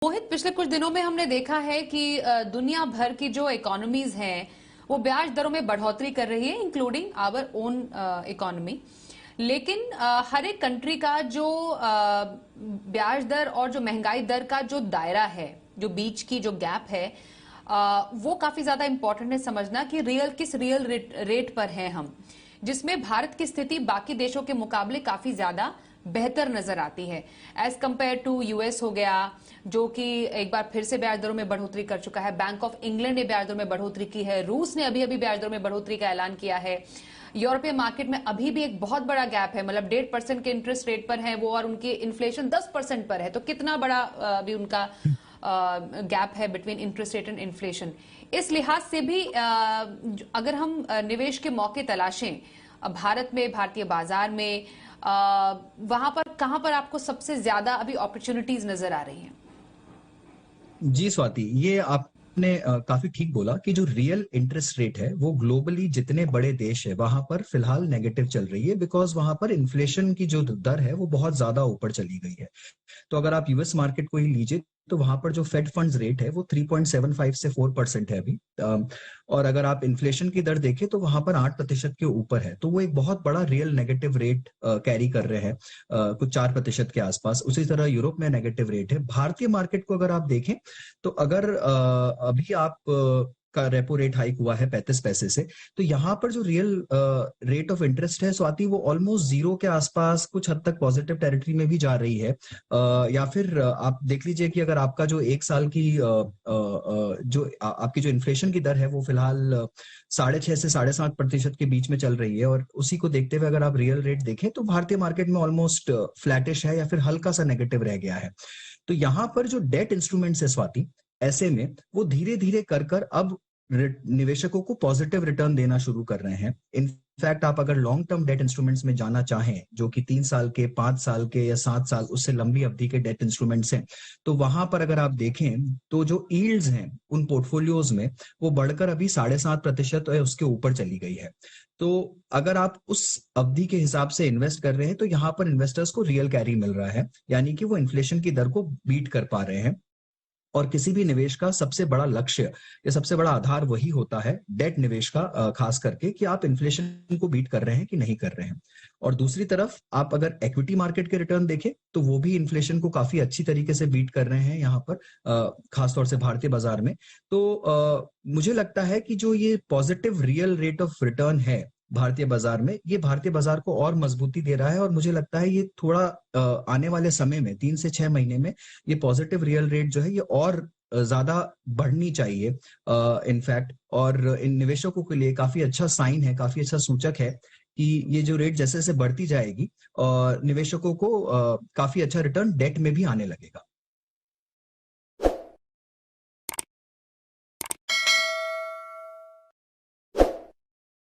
मोहित, पिछले कुछ दिनों में हमने देखा है कि दुनिया भर की जो इकोनॉमीज हैं वो ब्याज दरों में बढ़ोतरी कर रही है, इंक्लूडिंग आवर ओन इकोनॉमी। लेकिन हर एक कंट्री का जो ब्याज दर और जो महंगाई दर का जो दायरा है, जो बीच की जो गैप है, वो काफी ज्यादा इंपॉर्टेंट है समझना कि किस रियल रेट पर हैं हम, जिसमें भारत की स्थिति बाकी देशों के मुकाबले काफी ज्यादा बेहतर नजर आती है एज कंपेयर टू यूएस हो गया, जो कि एक बार फिर से ब्याज दरों में बढ़ोतरी कर चुका है। बैंक ऑफ इंग्लैंड ने ब्याज दरों में बढ़ोतरी की है। रूस ने अभी अभी ब्याज दरों में बढ़ोतरी का ऐलान किया है। यूरोपीय मार्केट में अभी भी एक बहुत बड़ा गैप है, मतलब 1.5% के इंटरेस्ट रेट पर है वो, और उनकी इन्फ्लेशन 10% पर है। तो कितना बड़ा अभी उनका गैप है between interest rate and inflation. इस लिहाज से भी अगर हम निवेश के मौके तलाशें भारत में, भारतीय बाजार में, वहां पर कहां पर आपको सबसे ज्यादा अभी अपॉर्चुनिटीज नजर आ रही हैं? जी स्वाति, ये आपने काफी ठीक बोला कि जो रियल इंटरेस्ट रेट है वो ग्लोबली जितने बड़े देश है वहां पर फिलहाल नेगेटिव चल रही है, बिकॉज वहां पर इन्फ्लेशन की जो दर है वो बहुत ज्यादा ऊपर चली गई है। तो अगर आप यूएस मार्केट को ही लीजिए तो वहां पर जो फेड फंड्स रेट है वो 3.75 से 4% है अभी। और अगर आप इन्फ्लेशन की दर देखें तो वहां पर 8% के ऊपर है। तो वो एक बहुत बड़ा रियल नेगेटिव रेट कैरी कर रहे हैं, कुछ 4% के आसपास। उसी तरह यूरोप में नेगेटिव रेट है। भारतीय मार्केट को अगर आप देखें तो अगर अभी आप का रेपो रेट हाइक हुआ है 35 पैसे से, तो यहाँ पर जो रियल रेट ऑफ इंटरेस्ट है स्वाति, वो ऑलमोस्ट जीरो के आसपास, कुछ हद तक पॉजिटिव टेरिटरी में भी जा रही है। या फिर आप देख लीजिए कि अगर आपका जो एक साल की आपकी जो इन्फ्लेशन की दर है वो फिलहाल 6.5 से 7.5% के बीच में चल रही है, और उसी को देखते हुए अगर आप रियल रेट देखें तो भारतीय मार्केट में ऑलमोस्ट फ्लैटिश है या फिर हल्का सा नेगेटिव रह गया है। तो यहाँ पर जो डेट इंस्ट्रूमेंट्स है स्वाति, ऐसे में वो धीरे धीरे कर कर अब निवेशकों को पॉजिटिव रिटर्न देना शुरू कर रहे हैं। इनफैक्ट आप अगर लॉन्ग टर्म डेट इंस्ट्रूमेंट्स में जाना चाहें, जो कि 3 साल के, 5 साल के या 7 साल उससे लंबी अवधि के डेट इंस्ट्रूमेंट्स हैं, तो वहां पर अगर आप देखें तो जो यील्ड्स हैं उन पोर्टफोलियोज में वो बढ़कर अभी 7.5% उसके ऊपर चली गई है। तो अगर आप उस अवधि के हिसाब से इन्वेस्ट कर रहे हैं तो यहाँ पर इन्वेस्टर्स को रियल कैरी मिल रहा है, यानी कि वो इन्फ्लेशन की दर को बीट कर पा रहे हैं। और किसी भी निवेश का सबसे बड़ा लक्ष्य या सबसे बड़ा आधार वही होता है, डेट निवेश का, खास करके, कि आप इन्फ्लेशन को बीट कर रहे हैं कि नहीं कर रहे हैं। और दूसरी तरफ आप अगर इक्विटी मार्केट के रिटर्न देखें तो वो भी इन्फ्लेशन को काफी अच्छी तरीके से बीट कर रहे हैं यहाँ पर, खासतौर से भारतीय बाजार में। तो मुझे लगता है कि जो ये positive real rate of return है भारतीय बाजार में, ये भारतीय बाजार को और मजबूती दे रहा है। और मुझे लगता है ये थोड़ा आने वाले समय में 3 से 6 महीने में ये पॉजिटिव रियल रेट जो है ये और ज्यादा बढ़नी चाहिए इनफैक्ट। और इन निवेशकों के लिए काफी अच्छा साइन है, काफी अच्छा सूचक है कि ये जो रेट जैसे जैसे बढ़ती जाएगी और निवेशकों को काफी अच्छा रिटर्न डेट में भी आने लगेगा।